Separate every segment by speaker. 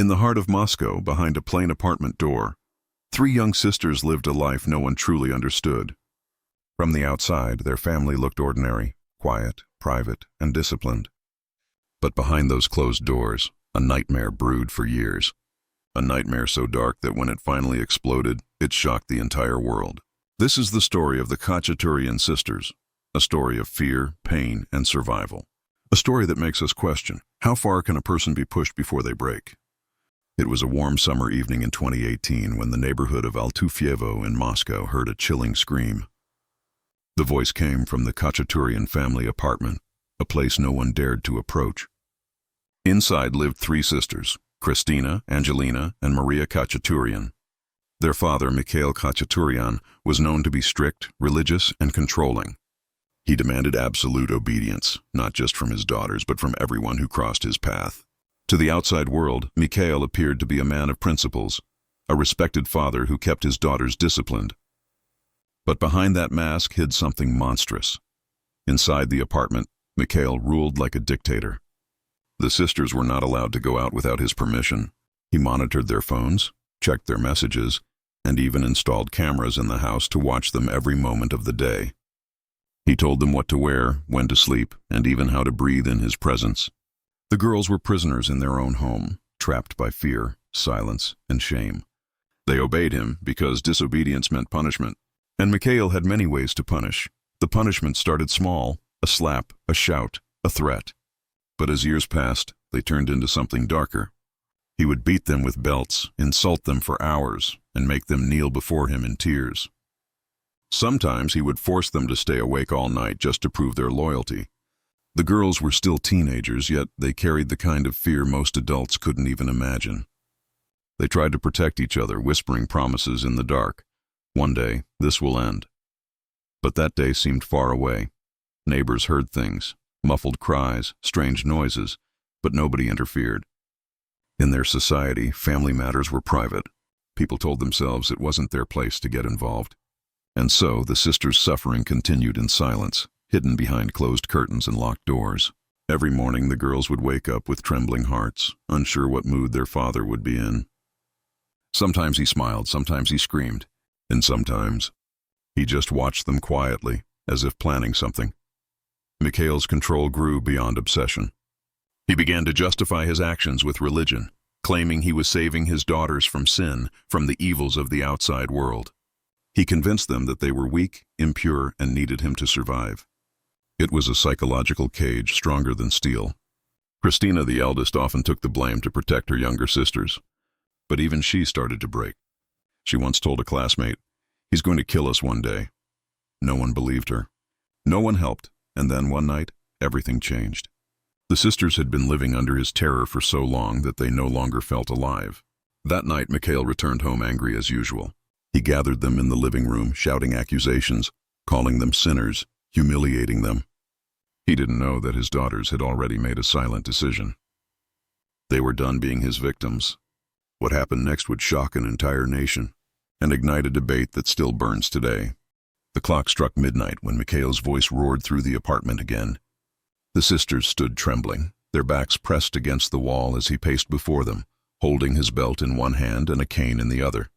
Speaker 1: In the heart of Moscow, behind a plain apartment door, three young sisters lived a life no one truly understood. From the outside, their family looked ordinary, quiet, private, and disciplined. But behind those closed doors, a nightmare brewed for years. A nightmare so dark that when it finally exploded, it shocked the entire world. This is the story of the Khachaturian sisters, a story of fear, pain, and survival. A story that makes us question, how far can a person be pushed before they break? It was a warm summer evening in 2018 when the neighborhood of Altufyevo in Moscow heard a chilling scream. The voice came from the Khachaturian family apartment, a place no one dared to approach. Inside lived three sisters, Kristina, Angelina, and Maria Khachaturian. Their father, Mikhail Khachaturian, was known to be strict, religious, and controlling. He demanded absolute obedience, not just from his daughters, but from everyone who crossed his path. To the outside world, Mikhail appeared to be a man of principles, a respected father who kept his daughters disciplined. But behind that mask hid something monstrous. Inside the apartment, Mikhail ruled like a dictator. The sisters were not allowed to go out without his permission. He monitored their phones, checked their messages, and even installed cameras in the house to watch them every moment of the day. He told them what to wear, when to sleep, and even how to breathe in his presence. The girls were prisoners in their own home, trapped by fear, silence, and shame. They obeyed him because disobedience meant punishment. And Mikhail had many ways to punish. The punishment started small, a slap, a shout, a threat. But as years passed, they turned into something darker. He would beat them with belts, insult them for hours, and make them kneel before him in tears. Sometimes he would force them to stay awake all night just to prove their loyalty. The girls were still teenagers, yet they carried the kind of fear most adults couldn't even imagine. They tried to protect each other, whispering promises in the dark. One day, this will end. But that day seemed far away. Neighbors heard things, muffled cries, strange noises, but nobody interfered. In their society, family matters were private. People told themselves it wasn't their place to get involved. And so the sisters' suffering continued in silence, hidden behind closed curtains and locked doors. Every morning the girls would wake up with trembling hearts, unsure what mood their father would be in. Sometimes he smiled, sometimes he screamed, and sometimes he just watched them quietly, as if planning something. Mikhail's control grew beyond obsession. He began to justify his actions with religion, claiming he was saving his daughters from sin, from the evils of the outside world. He convinced them that they were weak, impure, and needed him to survive. It was a psychological cage stronger than steel. Kristina, the eldest, often took the blame to protect her younger sisters. But even she started to break. She once told a classmate, "He's going to kill us one day." No one believed her. No one helped, and then one night, everything changed. The sisters had been living under his terror for so long that they no longer felt alive. That night, Mikhail returned home angry as usual. He gathered them in the living room, shouting accusations, calling them sinners, humiliating them. He didn't know that his daughters had already made a silent decision. They were done being his victims. What happened next would shock an entire nation and ignite a debate that still burns today. The clock struck midnight when Mikhail's voice roared through the apartment again. The sisters stood trembling, their backs pressed against the wall as he paced before them, holding his belt in one hand and a cane in the other.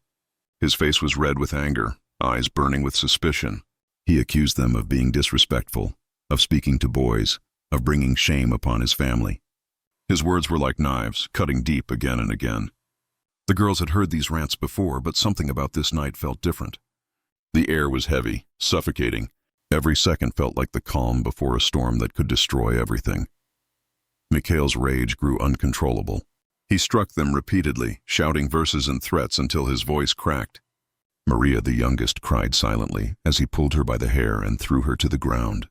Speaker 1: His face was red with anger, eyes burning with suspicion. He accused them of being disrespectful, of speaking to boys, of bringing shame upon his family. His words were like knives, cutting deep again and again. The girls had heard these rants before, but something about this night felt different. The air was heavy, suffocating. Every second felt like the calm before a storm that could destroy everything. Mikhail's rage grew uncontrollable. He struck them repeatedly, shouting verses and threats until his voice cracked. Maria, the youngest, cried silently as he pulled her by the hair and threw her to the ground.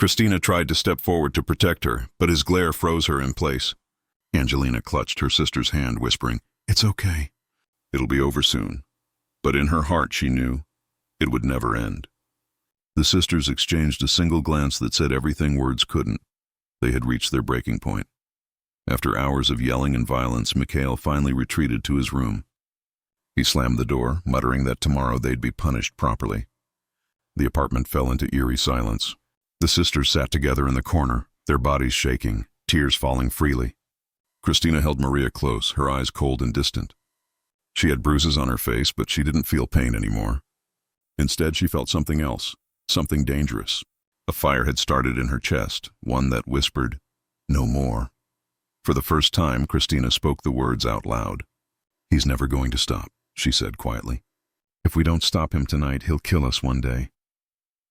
Speaker 1: Kristina tried to step forward to protect her, but his glare froze her in place. Angelina clutched her sister's hand, whispering, "It's okay. It'll be over soon." But in her heart she knew it would never end. The sisters exchanged a single glance that said everything words couldn't. They had reached their breaking point. After hours of yelling and violence, Mikhail finally retreated to his room. He slammed the door, muttering that tomorrow they'd be punished properly. The apartment fell into eerie silence. The sisters sat together in the corner, their bodies shaking, tears falling freely. Christina held Maria close, her eyes cold and distant. She had bruises on her face, but she didn't feel pain anymore. Instead, she felt something else, something dangerous. A fire had started in her chest, one that whispered, "No more." For the first time, Christina spoke the words out loud. "He's never going to stop," she said quietly. "If we don't stop him tonight, he'll kill us one day."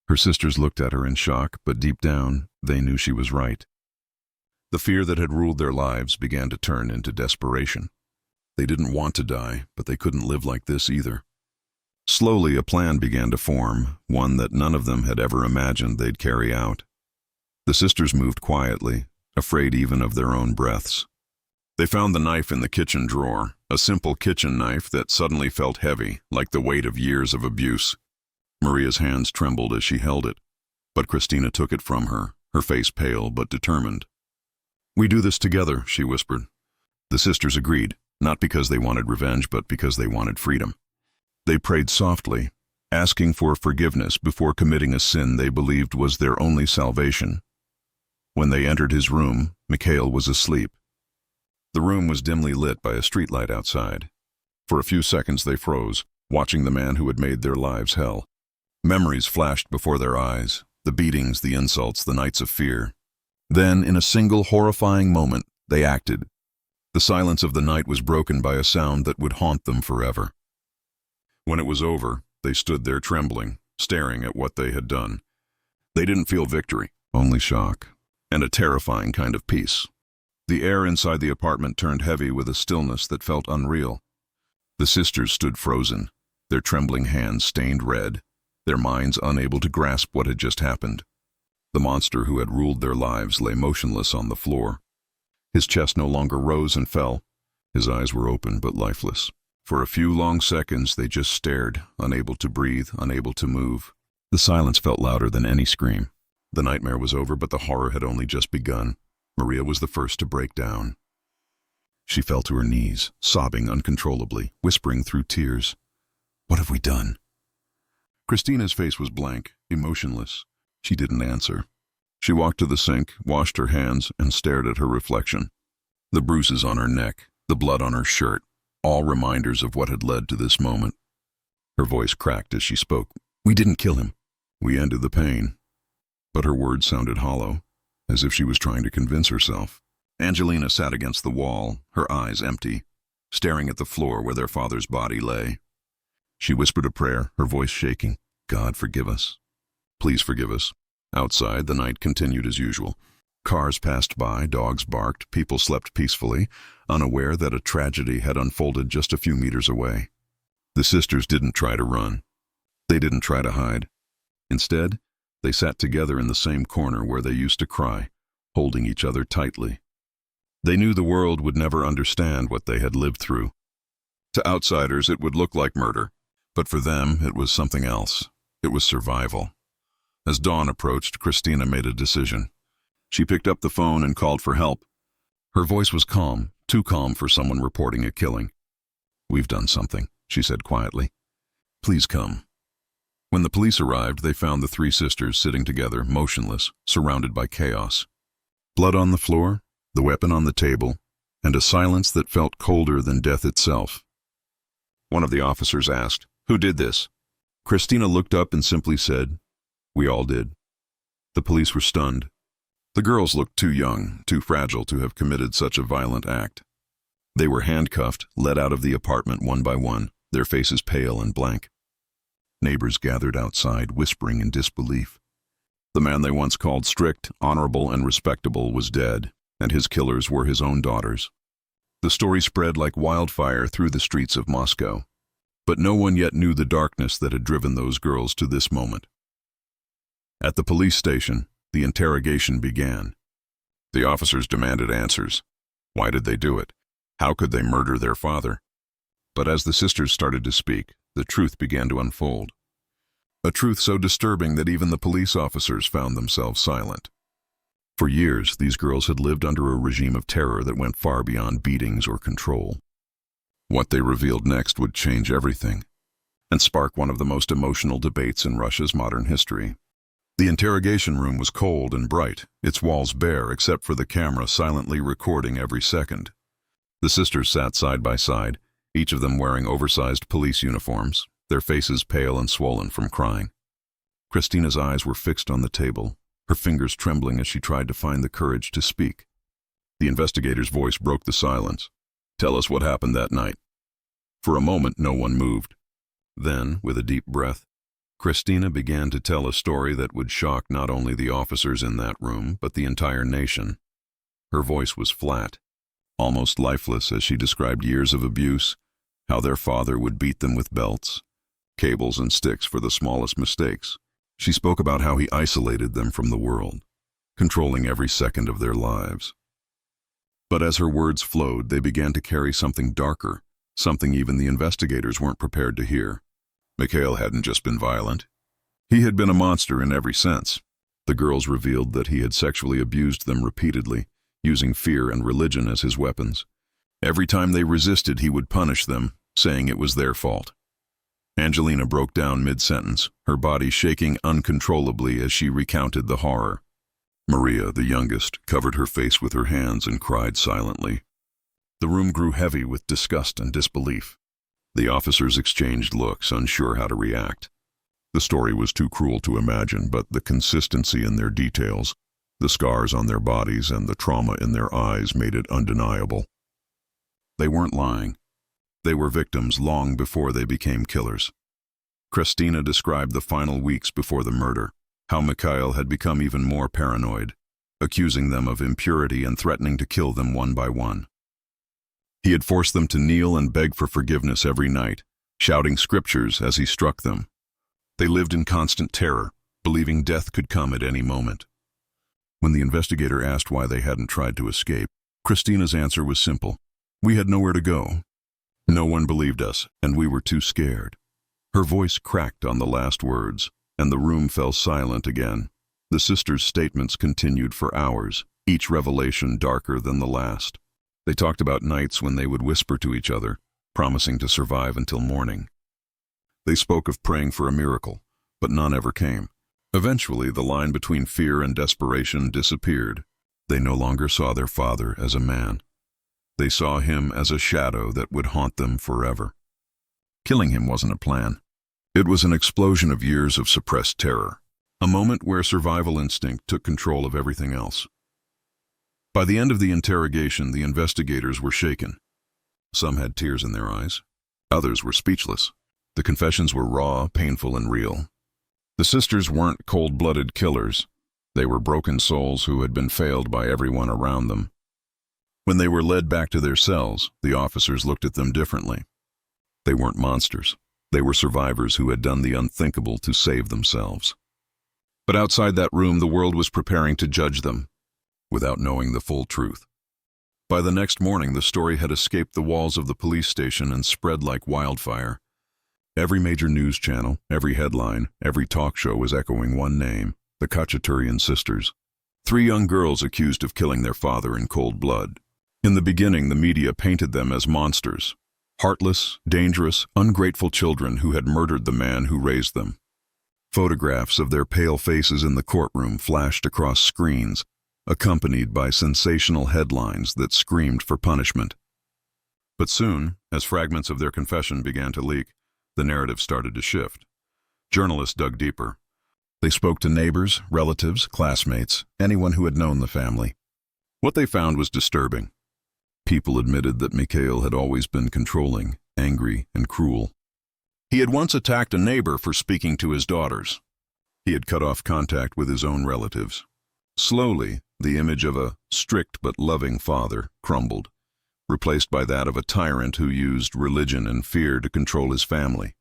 Speaker 1: Her sisters looked at her in shock, but deep down, they knew she was right. The fear that had ruled their lives began to turn into desperation. They didn't want to die, but they couldn't live like this either. Slowly, a plan began to form, one that none of them had ever imagined they'd carry out. The sisters moved quietly, afraid even of their own breaths. They found the knife in the kitchen drawer, a simple kitchen knife that suddenly felt heavy, like the weight of years of abuse. Maria's hands trembled as she held it, but Christina took it from her, her face pale but determined. "We do this together," she whispered. The sisters agreed, not because they wanted revenge, but because they wanted freedom. They prayed softly, asking for forgiveness before committing a sin they believed was their only salvation. When they entered his room, Mikhail was asleep. The room was dimly lit by a streetlight outside. For a few seconds they froze, watching the man who had made their lives hell. Memories flashed before their eyes, the beatings, the insults, the nights of fear. Then, in a single horrifying moment, they acted. The silence of the night was broken by a sound that would haunt them forever. When it was over, they stood there trembling, staring at what they had done. They didn't feel victory, only shock, and a terrifying kind of peace. The air inside the apartment turned heavy with a stillness that felt unreal. The sisters stood frozen, their trembling hands stained red, their minds unable to grasp what had just happened. The monster who had ruled their lives lay motionless on the floor. His chest no longer rose and fell. His eyes were open but lifeless. For a few long seconds they just stared, unable to breathe, unable to move. The silence felt louder than any scream. The nightmare was over, but the horror had only just begun. Maria was the first to break down. She fell to her knees, sobbing uncontrollably, whispering through tears, "What have we done?" Christina's face was blank, emotionless. She didn't answer. She walked to the sink, washed her hands, and stared at her reflection. The bruises on her neck, the blood on her shirt, all reminders of what had led to this moment. Her voice cracked as she spoke. "We didn't kill him. We ended the pain." But her words sounded hollow, as if she was trying to convince herself. Angelina sat against the wall, her eyes empty, staring at the floor where their father's body lay. She whispered a prayer, her voice shaking. "God, forgive us. Please forgive us." Outside, the night continued as usual. Cars passed by, dogs barked, people slept peacefully, unaware that a tragedy had unfolded just a few meters away. The sisters didn't try to run. They didn't try to hide. Instead, they sat together in the same corner where they used to cry, holding each other tightly. They knew the world would never understand what they had lived through. To outsiders, it would look like murder, but for them, it was something else. It was survival. As dawn approached, Christina made a decision. She picked up the phone and called for help. Her voice was calm, too calm for someone reporting a killing. "We've done something," she said quietly. "Please come." When the police arrived, they found the three sisters sitting together, motionless, surrounded by chaos. Blood on the floor, the weapon on the table, and a silence that felt colder than death itself. One of the officers asked, "Who did this?" Christina looked up and simply said, "We all did." The police were stunned. The girls looked too young, too fragile to have committed such a violent act. They were handcuffed, led out of the apartment one by one, their faces pale and blank. Neighbors gathered outside, whispering in disbelief. The man they once called strict, honorable, and respectable was dead, and his killers were his own daughters. The story spread like wildfire through the streets of Moscow. But no one yet knew the darkness that had driven those girls to this moment. At the police station, the interrogation began. The officers demanded answers. Why did they do it? How could they murder their father? But as the sisters started to speak, the truth began to unfold. A truth so disturbing that even the police officers found themselves silent. For years, these girls had lived under a regime of terror that went far beyond beatings or control. What they revealed next would change everything, and spark one of the most emotional debates in Russia's modern history. The interrogation room was cold and bright, its walls bare except for the camera silently recording every second. The sisters sat side by side, each of them wearing oversized police uniforms, their faces pale and swollen from crying. Christina's eyes were fixed on the table, her fingers trembling as she tried to find the courage to speak. The investigator's voice broke the silence. "Tell us what happened that night." For a moment, no one moved. Then, with a deep breath, Christina began to tell a story that would shock not only the officers in that room, but the entire nation. Her voice was flat, almost lifeless, as she described years of abuse, how their father would beat them with belts, cables and sticks for the smallest mistakes. She spoke about how he isolated them from the world, controlling every second of their lives. But as her words flowed, they began to carry something darker, something even the investigators weren't prepared to hear. Mikhail hadn't just been violent. He had been a monster in every sense. The girls revealed that he had sexually abused them repeatedly, using fear and religion as his weapons. Every time they resisted, he would punish them, saying it was their fault. Angelina broke down mid-sentence, her body shaking uncontrollably as she recounted the horror. Maria, the youngest, covered her face with her hands and cried silently. The room grew heavy with disgust and disbelief. The officers exchanged looks, unsure how to react. The story was too cruel to imagine, but the consistency in their details, the scars on their bodies and the trauma in their eyes made it undeniable. They weren't lying. They were victims long before they became killers. Christina described the final weeks before the murder, how Mikhail had become even more paranoid, accusing them of impurity and threatening to kill them one by one. He had forced them to kneel and beg for forgiveness every night, shouting scriptures as he struck them. They lived in constant terror, believing death could come at any moment. When the investigator asked why they hadn't tried to escape, Christina's answer was simple. "We had nowhere to go. No one believed us, and we were too scared." Her voice cracked on the last words, and the room fell silent again. The sisters' statements continued for hours, each revelation darker than the last. They talked about nights when they would whisper to each other, promising to survive until morning. They spoke of praying for a miracle, but none ever came. Eventually, the line between fear and desperation disappeared. They no longer saw their father as a man. They saw him as a shadow that would haunt them forever. Killing him wasn't a plan. It was an explosion of years of suppressed terror, a moment where survival instinct took control of everything else. By the end of the interrogation, the investigators were shaken. Some had tears in their eyes. Others were speechless. The confessions were raw, painful, and real. The sisters weren't cold-blooded killers. They were broken souls who had been failed by everyone around them. When they were led back to their cells, the officers looked at them differently. They weren't monsters. They were survivors who had done the unthinkable to save themselves. But outside that room, the world was preparing to judge them, without knowing the full truth. By the next morning, the story had escaped the walls of the police station and spread like wildfire. Every major news channel, every headline, every talk show was echoing one name, the Khachaturian sisters. 3 young girls accused of killing their father in cold blood. In the beginning, the media painted them as monsters, heartless, dangerous, ungrateful children who had murdered the man who raised them. Photographs of their pale faces in the courtroom flashed across screens, accompanied by sensational headlines that screamed for punishment. But soon, as fragments of their confession began to leak, the narrative started to shift. Journalists dug deeper. They spoke to neighbors, relatives, classmates, anyone who had known the family. What they found was disturbing. People admitted that Mikhail had always been controlling, angry, and cruel. He had once attacked a neighbor for speaking to his daughters. He had cut off contact with his own relatives. Slowly, the image of a strict but loving father crumbled, replaced by that of a tyrant who used religion and fear to control his family.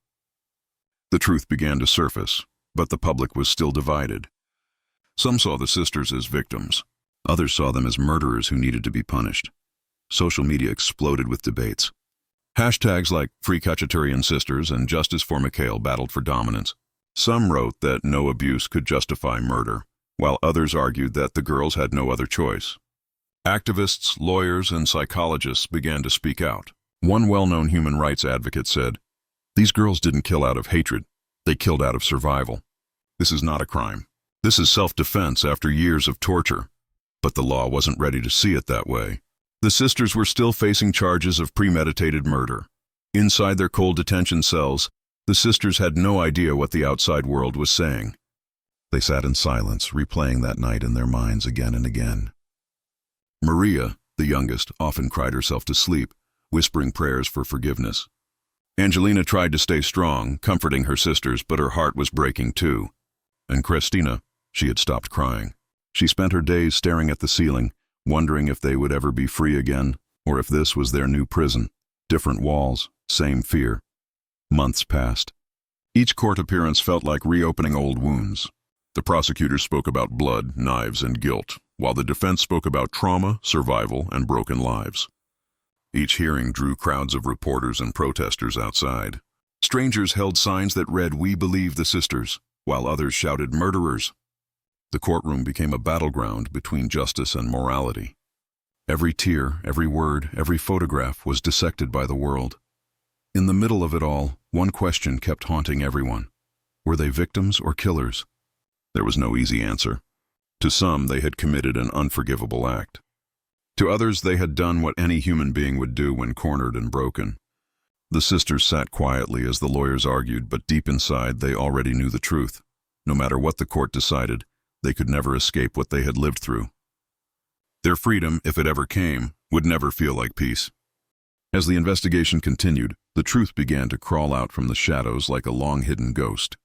Speaker 1: The truth began to surface, but the public was still divided. Some saw the sisters as victims. Others saw them as murderers who needed to be punished. Social media exploded with debates. Hashtags like Free Khachaturian Sisters and Justice for Mikhail battled for dominance. Some wrote that no abuse could justify murder, while others argued that the girls had no other choice. Activists, lawyers, and psychologists began to speak out. One well-known human rights advocate said, "These girls didn't kill out of hatred. They killed out of survival. This is not a crime. This is self-defense after years of torture." But the law wasn't ready to see it that way. The sisters were still facing charges of premeditated murder. Inside their cold detention cells, the sisters had no idea what the outside world was saying. They sat in silence, replaying that night in their minds again and again. Maria, the youngest, often cried herself to sleep, whispering prayers for forgiveness. Angelina tried to stay strong, comforting her sisters, but her heart was breaking too. And Christina, she had stopped crying. She spent her days staring at the ceiling, wondering if they would ever be free again, or if this was their new prison. Different walls, same fear. Months passed. Each court appearance felt like reopening old wounds. The prosecutors spoke about blood, knives, and guilt, while the defense spoke about trauma, survival, and broken lives. Each hearing drew crowds of reporters and protesters outside. Strangers held signs that read, "We believe the sisters," while others shouted, "Murderers." The courtroom became a battleground between justice and morality. Every tear, every word, every photograph was dissected by the world. In the middle of it all, one question kept haunting everyone. Were they victims or killers? There was no easy answer. To some, they had committed an unforgivable act. To others, they had done what any human being would do when cornered and broken. The sisters sat quietly as the lawyers argued, but deep inside, they already knew the truth. No matter what the court decided, they could never escape what they had lived through. Their freedom, if it ever came, would never feel like peace. As the investigation continued, the truth began to crawl out from the shadows like a long-hidden ghost.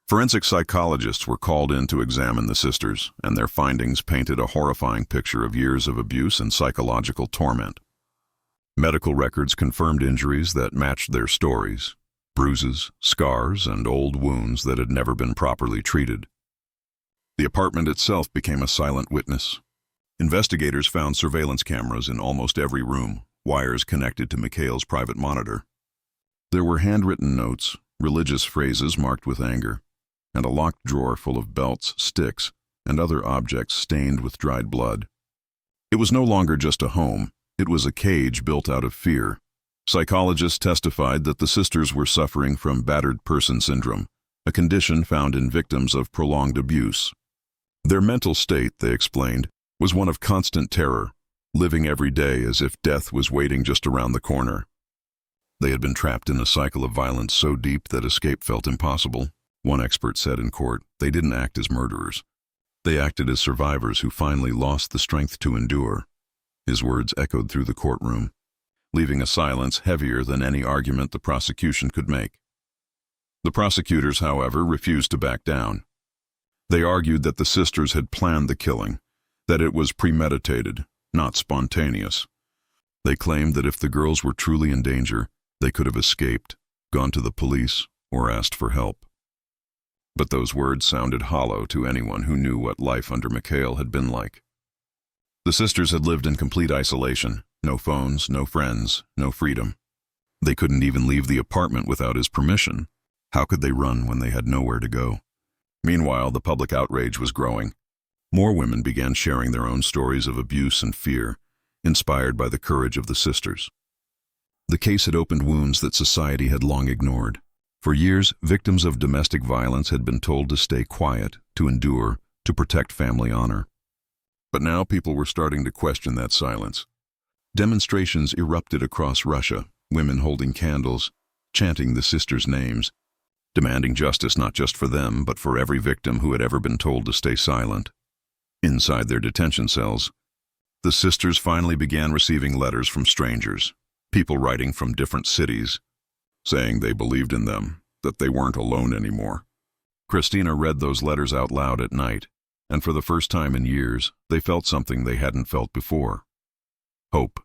Speaker 1: Forensic psychologists were called in to examine the sisters, and their findings painted a horrifying picture of years of abuse and psychological torment. Medical records confirmed injuries that matched their stories: bruises, scars, and old wounds that had never been properly treated. The apartment itself became a silent witness. Investigators found surveillance cameras in almost every room, wires connected to Mikhail's private monitor. There were handwritten notes, religious phrases marked with anger, and a locked drawer full of belts, sticks, and other objects stained with dried blood. It was no longer just a home, it was a cage built out of fear. Psychologists testified that the sisters were suffering from battered person syndrome, a condition found in victims of prolonged abuse. Their mental state, they explained, was one of constant terror, living every day as if death was waiting just around the corner. They had been trapped in a cycle of violence so deep that escape felt impossible. One expert said in court, they didn't act as murderers. They acted as survivors who finally lost the strength to endure. His words echoed through the courtroom, leaving a silence heavier than any argument the prosecution could make. The prosecutors, however, refused to back down. They argued that the sisters had planned the killing, that it was premeditated, not spontaneous. They claimed that if the girls were truly in danger, they could have escaped, gone to the police, or asked for help. But those words sounded hollow to anyone who knew what life under Mikhail had been like. The sisters had lived in complete isolation, no phones, no friends, no freedom. They couldn't even leave the apartment without his permission. How could they run when they had nowhere to go? Meanwhile, the public outrage was growing. More women began sharing their own stories of abuse and fear, inspired by the courage of the sisters. The case had opened wounds that society had long ignored. For years, victims of domestic violence had been told to stay quiet, to endure, to protect family honor. But now people were starting to question that silence. Demonstrations erupted across Russia, women holding candles, chanting the sisters' names, demanding justice not just for them, but for every victim who had ever been told to stay silent. Inside their detention cells, the sisters finally began receiving letters from strangers, people writing from different cities, saying they believed in them, that they weren't alone anymore. Christina read those letters out loud at night, and for the first time in years, they felt something they hadn't felt before: hope.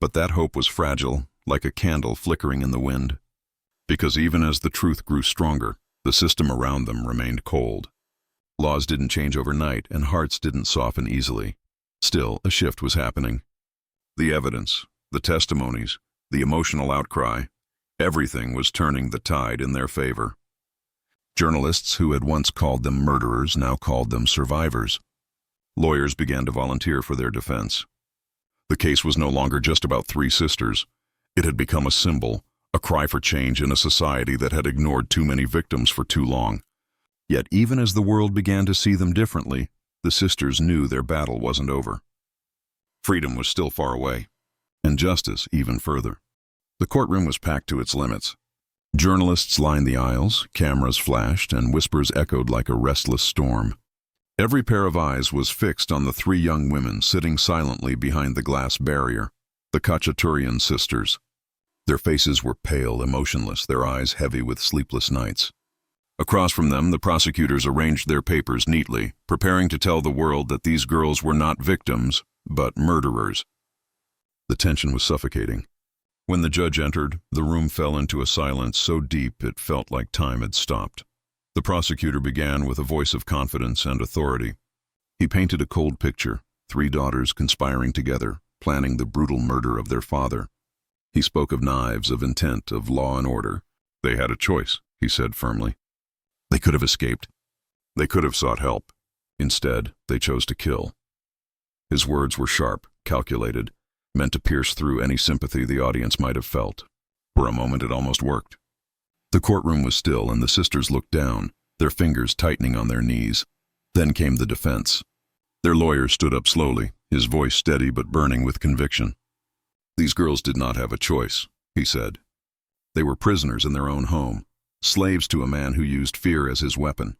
Speaker 1: But that hope was fragile, like a candle flickering in the wind. Because even as the truth grew stronger, the system around them remained cold. Laws didn't change overnight, and hearts didn't soften easily. Still, a shift was happening. The evidence, the testimonies, the emotional outcry, everything was turning the tide in their favor. Journalists who had once called them murderers now called them survivors. Lawyers began to volunteer for their defense. The case was no longer just about three sisters. It had become a symbol, a cry for change in a society that had ignored too many victims for too long. Yet even as the world began to see them differently, the sisters knew their battle wasn't over. Freedom was still far away, and justice even further. The courtroom was packed to its limits. Journalists lined the aisles, cameras flashed, and whispers echoed like a restless storm. Every pair of eyes was fixed on the three young women sitting silently behind the glass barrier, the Khachaturian sisters. Their faces were pale, emotionless, their eyes heavy with sleepless nights. Across from them, the prosecutors arranged their papers neatly, preparing to tell the world that these girls were not victims, but murderers. The tension was suffocating. When the judge entered, the room fell into a silence so deep it felt like time had stopped. The prosecutor began with a voice of confidence and authority. He painted a cold picture, three daughters conspiring together, planning the brutal murder of their father. He spoke of knives, of intent, of law and order. They had a choice, he said firmly. They could have escaped. They could have sought help. Instead, they chose to kill. His words were sharp, calculated, meant to pierce through any sympathy the audience might have felt. For a moment, it almost worked. The courtroom was still, and the sisters looked down, their fingers tightening on their knees. Then came the defense. Their lawyer stood up slowly, his voice steady but burning with conviction. These girls did not have a choice, he said. They were prisoners in their own home, slaves to a man who used fear as his weapon.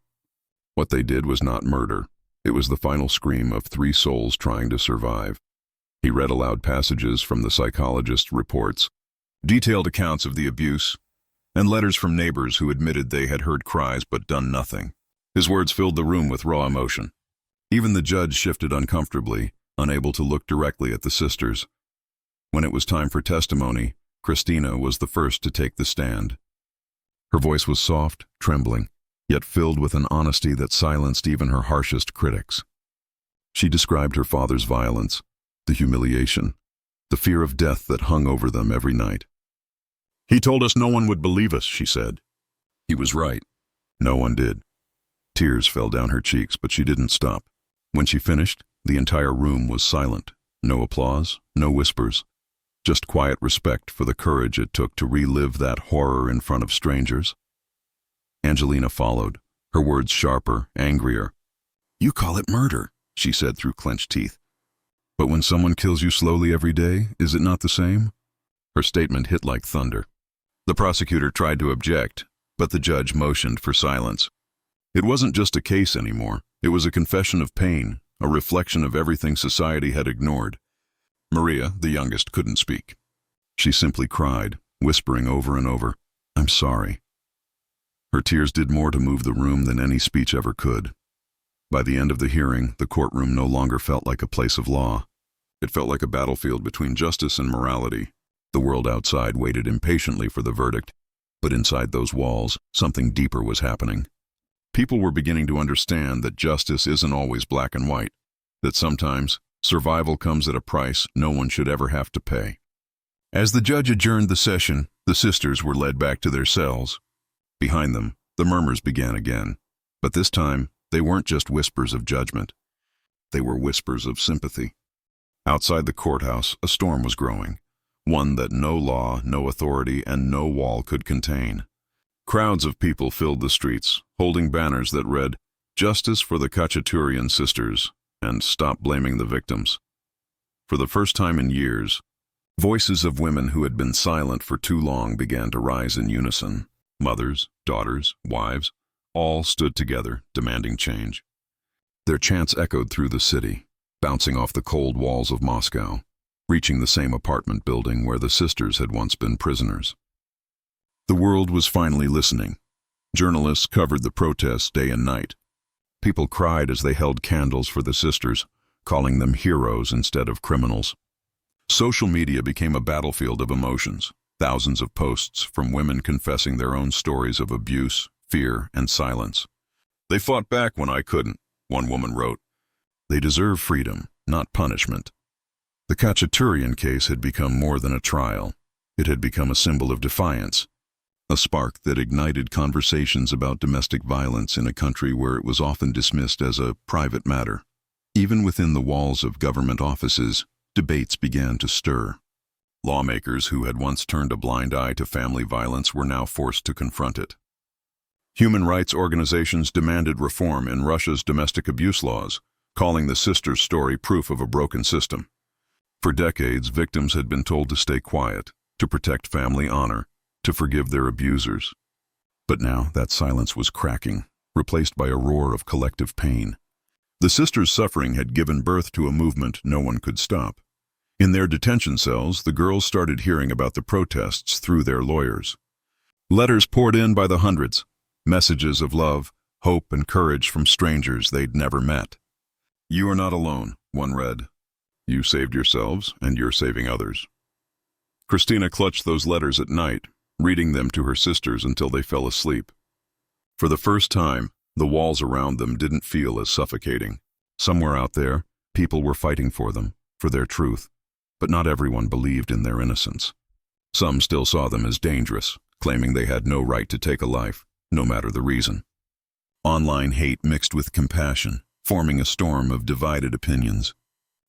Speaker 1: What they did was not murder. It was the final scream of three souls trying to survive. He read aloud passages from the psychologist's reports, detailed accounts of the abuse, and letters from neighbors who admitted they had heard cries but done nothing. His words filled the room with raw emotion. Even the judge shifted uncomfortably, unable to look directly at the sisters. When it was time for testimony, Christina was the first to take the stand. Her voice was soft, trembling, yet filled with an honesty that silenced even her harshest critics. She described her father's violence, the humiliation, the fear of death that hung over them every night. He told us no one would believe us, she said. He was right. No one did. Tears fell down her cheeks, but she didn't stop. When she finished, the entire room was silent. No applause, no whispers. Just quiet respect for the courage it took to relive that horror in front of strangers. Angelina followed, her words sharper, angrier. You call it murder, she said through clenched teeth. But when someone kills you slowly every day, is it not the same? Her statement hit like thunder. The prosecutor tried to object, but the judge motioned for silence. It wasn't just a case anymore. It was a confession of pain, a reflection of everything society had ignored. Maria, the youngest, couldn't speak. She simply cried, whispering over and over, I'm sorry. Her tears did more to move the room than any speech ever could. By the end of the hearing, the courtroom no longer felt like a place of law. It felt like a battlefield between justice and morality. The world outside waited impatiently for the verdict, but inside those walls, something deeper was happening. People were beginning to understand that justice isn't always black and white, that sometimes survival comes at a price no one should ever have to pay. As the judge adjourned the session, the sisters were led back to their cells. Behind them, the murmurs began again, but this time, they weren't just whispers of judgment. They were whispers of sympathy. Outside the courthouse, a storm was growing, one that no law, no authority, and no wall could contain. Crowds of people filled the streets, holding banners that read, Justice for the Khachaturian sisters, and Stop blaming the victims. For the first time in years, voices of women who had been silent for too long began to rise in unison. Mothers, daughters, wives, all stood together, demanding change. Their chants echoed through the city, bouncing off the cold walls of Moscow, reaching the same apartment building where the sisters had once been prisoners. The world was finally listening. Journalists covered the protests day and night. People cried as they held candles for the sisters, calling them heroes instead of criminals. Social media became a battlefield of emotions. Thousands of posts from women confessing their own stories of abuse, fear, and silence. They fought back when I couldn't, one woman wrote. They deserve freedom, not punishment. The Khachaturian case had become more than a trial. It had become a symbol of defiance, a spark that ignited conversations about domestic violence in a country where it was often dismissed as a private matter. Even within the walls of government offices, debates began to stir. Lawmakers who had once turned a blind eye to family violence were now forced to confront it. Human rights organizations demanded reform in Russia's domestic abuse laws, calling the sisters' story proof of a broken system. For decades, victims had been told to stay quiet, to protect family honor, to forgive their abusers. But now that silence was cracking, replaced by a roar of collective pain. The sisters' suffering had given birth to a movement no one could stop. In their detention cells, the girls started hearing about the protests through their lawyers. Letters poured in by the hundreds, messages of love, hope, and courage from strangers they'd never met. "You are not alone," one read. "You saved yourselves, and you're saving others." Christina clutched those letters at night, reading them to her sisters until they fell asleep. For the first time, the walls around them didn't feel as suffocating. Somewhere out there, people were fighting for them, for their truth, but not everyone believed in their innocence. Some still saw them as dangerous, claiming they had no right to take a life, no matter the reason. Online hate mixed with compassion, forming a storm of divided opinions.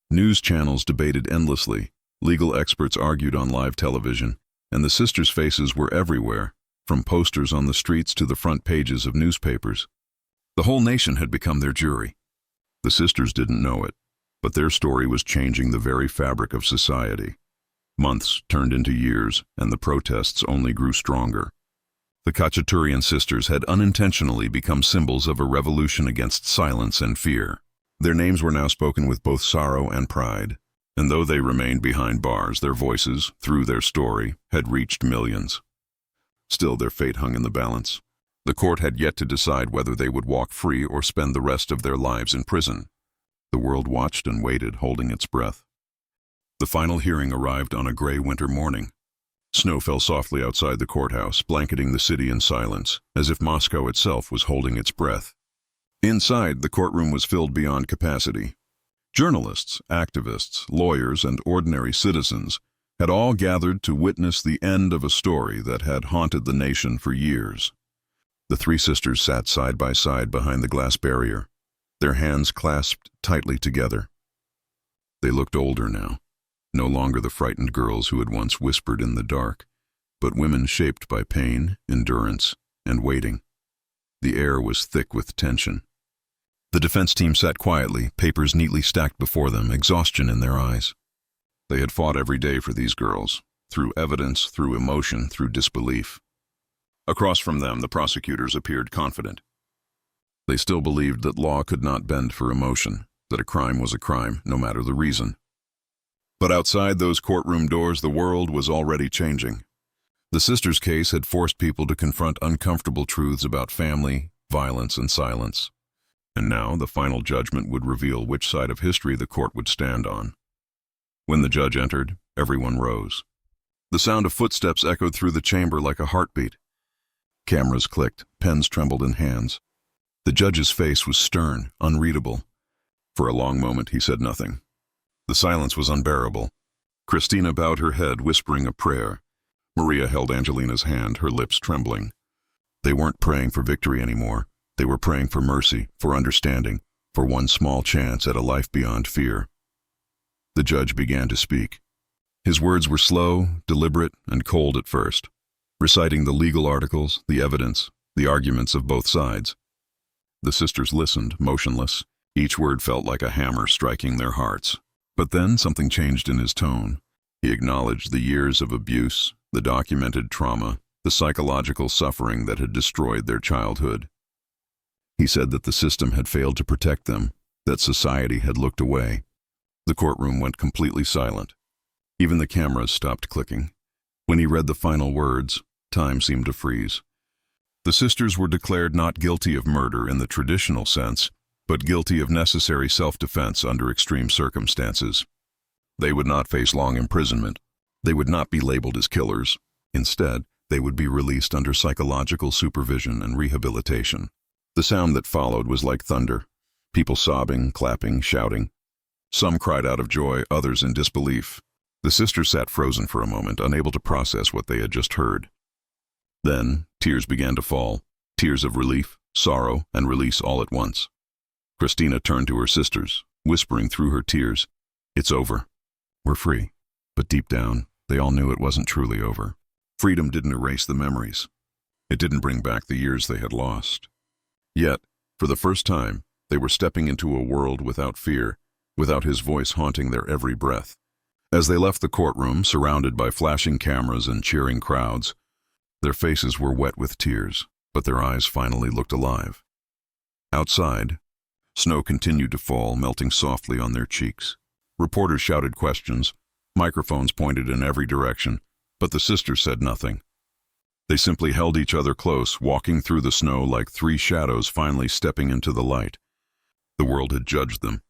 Speaker 1: News channels debated endlessly, legal experts argued on live television, and the sisters' faces were everywhere, from posters on the streets to the front pages of newspapers. The whole nation had become their jury. The sisters didn't know it, but their story was changing the very fabric of society. Months turned into years, and the protests only grew stronger. The Khachaturian sisters had unintentionally become symbols of a revolution against silence and fear. Their names were now spoken with both sorrow and pride, and though they remained behind bars, their voices, through their story, had reached millions. Still, their fate hung in the balance. The court had yet to decide whether they would walk free or spend the rest of their lives in prison. The world watched and waited, holding its breath. The final hearing arrived on a gray winter morning. Snow fell softly outside the courthouse, blanketing the city in silence, as if Moscow itself was holding its breath. Inside, the courtroom was filled beyond capacity. Journalists, activists, lawyers, and ordinary citizens had all gathered to witness the end of a story that had haunted the nation for years. The three sisters sat side by side behind the glass barrier, their hands clasped tightly together. They looked older now, no longer the frightened girls who had once whispered in the dark, but women shaped by pain, endurance, and waiting. The air was thick with tension. The defense team sat quietly, papers neatly stacked before them, exhaustion in their eyes. They had fought every day for these girls, through evidence, through emotion, through disbelief. Across from them, the prosecutors appeared confident. They still believed that law could not bend for emotion, that a crime was a crime, no matter the reason. But outside those courtroom doors, the world was already changing. The sisters' case had forced people to confront uncomfortable truths about family, violence, and silence. And now the final judgment would reveal which side of history the court would stand on. When the judge entered, everyone rose. The sound of footsteps echoed through the chamber like a heartbeat. Cameras clicked, pens trembled in hands. The judge's face was stern, unreadable. For a long moment he said nothing. The silence was unbearable. Christina bowed her head, whispering a prayer. Maria held Angelina's hand, her lips trembling. They weren't praying for victory anymore. They were praying for mercy, for understanding, for one small chance at a life beyond fear. The judge began to speak. His words were slow, deliberate, and cold at first, reciting the legal articles, the evidence, the arguments of both sides. The sisters listened, motionless. Each word felt like a hammer striking their hearts. But then something changed in his tone. He acknowledged the years of abuse, the documented trauma, the psychological suffering that had destroyed their childhood. He said that the system had failed to protect them, that society had looked away. The courtroom went completely silent. Even the cameras stopped clicking. When he read the final words, time seemed to freeze. The sisters were declared not guilty of murder in the traditional sense, but guilty of necessary self-defense under extreme circumstances. They would not face long imprisonment. They would not be labeled as killers. Instead, they would be released under psychological supervision and rehabilitation. The sound that followed was like thunder. People sobbing, clapping, shouting. Some cried out of joy, others in disbelief. The sisters sat frozen for a moment, unable to process what they had just heard. Then, tears began to fall, tears of relief, sorrow, and release all at once. Christina turned to her sisters, whispering through her tears, "It's over. We're free." But deep down, they all knew it wasn't truly over. Freedom didn't erase the memories. It didn't bring back the years they had lost. Yet, for the first time, they were stepping into a world without fear, without his voice haunting their every breath. As they left the courtroom, surrounded by flashing cameras and cheering crowds, their faces were wet with tears, but their eyes finally looked alive. Outside, snow continued to fall, melting softly on their cheeks. Reporters shouted questions, microphones pointed in every direction, but the sisters said nothing. They simply held each other close, walking through the snow like three shadows finally stepping into the light. The world had judged them,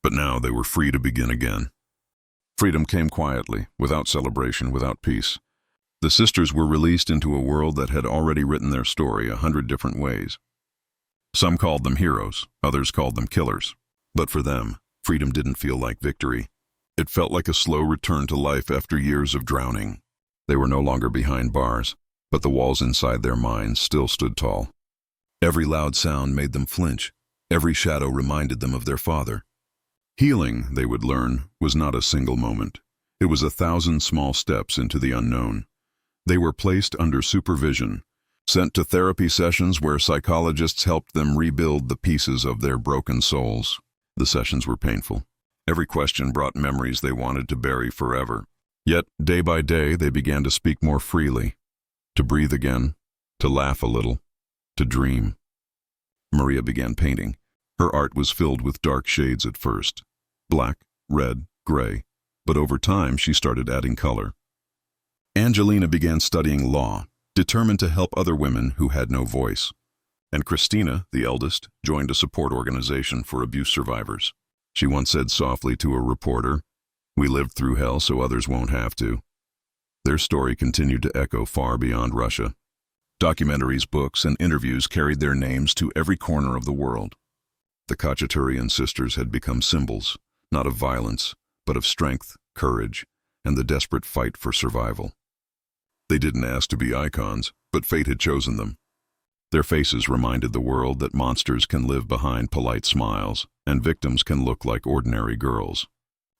Speaker 1: but now they were free to begin again. Freedom came quietly, without celebration, without peace. The sisters were released into a world that had already written their story 100 different ways. Some called them heroes, others called them killers. But for them, freedom didn't feel like victory. It felt like a slow return to life after years of drowning. They were no longer behind bars, but the walls inside their minds still stood tall. Every loud sound made them flinch. Every shadow reminded them of their father. Healing, they would learn, was not a single moment. It was 1,000 small steps into the unknown. They were placed under supervision, sent to therapy sessions where psychologists helped them rebuild the pieces of their broken souls. The sessions were painful. Every question brought memories they wanted to bury forever. Yet, day by day, they began to speak more freely, to breathe again, to laugh a little, to dream. Maria began painting. Her art was filled with dark shades at first. Black, red, gray, but over time she started adding color. Angelina began studying law, determined to help other women who had no voice. And Christina, the eldest, joined a support organization for abuse survivors. She once said softly to a reporter, "We lived through hell so others won't have to." Their story continued to echo far beyond Russia. Documentaries, books, and interviews carried their names to every corner of the world. The Khachaturian sisters had become symbols, not of violence, but of strength, courage, and the desperate fight for survival. They didn't ask to be icons, but fate had chosen them. Their faces reminded the world that monsters can live behind polite smiles, and victims can look like ordinary girls.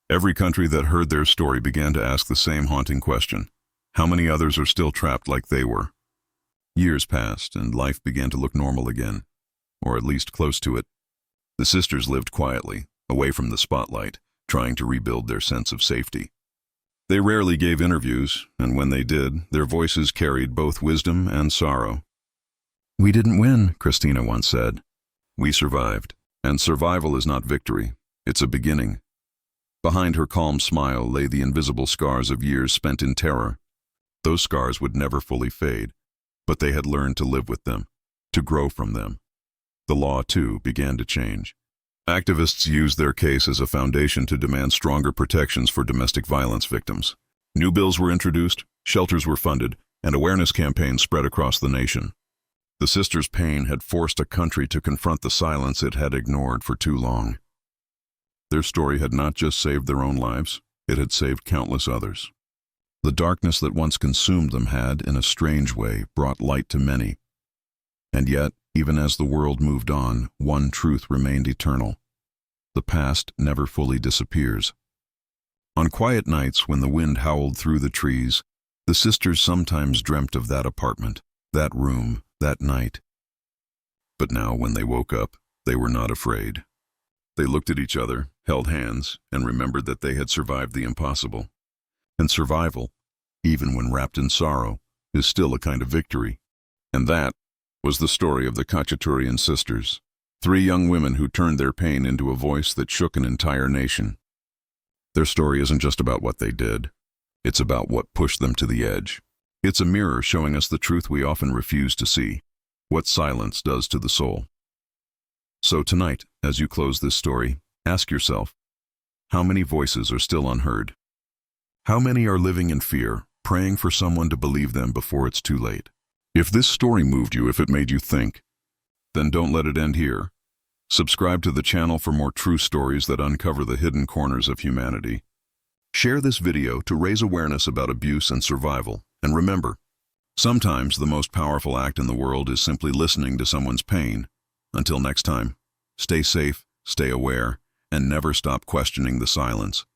Speaker 1: Every country that heard their story began to ask the same haunting question: how many others are still trapped like they were? Years passed, and life began to look normal again, or at least close to it. The sisters lived quietly, away from the spotlight, trying to rebuild their sense of safety. They rarely gave interviews, and when they did, their voices carried both wisdom and sorrow. "We didn't win," Christina once said. "We survived, and survival is not victory, it's a beginning." Behind her calm smile lay the invisible scars of years spent in terror. Those scars would never fully fade, but they had learned to live with them, to grow from them. The law, too, began to change. Activists used their case as a foundation to demand stronger protections for domestic violence victims. New bills were introduced, shelters were funded, and awareness campaigns spread across the nation. The sisters' pain had forced a country to confront the silence it had ignored for too long. Their story had not just saved their own lives, it had saved countless others. The darkness that once consumed them had, in a strange way, brought light to many. And yet, even as the world moved on, one truth remained eternal. The past never fully disappears. On quiet nights when the wind howled through the trees, the sisters sometimes dreamt of that apartment, that room, that night. But now, when they woke up, they were not afraid. They looked at each other, held hands, and remembered that they had survived the impossible. And survival, even when wrapped in sorrow, is still a kind of victory. And that was the story of the Khachaturian sisters, 3 young women who turned their pain into a voice that shook an entire nation. Their story isn't just about what they did, it's about what pushed them to the edge. It's a mirror showing us the truth we often refuse to see, what silence does to the soul. So tonight, as you close this story, ask yourself, how many voices are still unheard? How many are living in fear, praying for someone to believe them before it's too late? If this story moved you, if it made you think, then don't let it end here. Subscribe to the channel for more true stories that uncover the hidden corners of humanity. Share this video to raise awareness about abuse and survival. And remember, sometimes the most powerful act in the world is simply listening to someone's pain. Until next time, stay safe, stay aware, and never stop questioning the silence.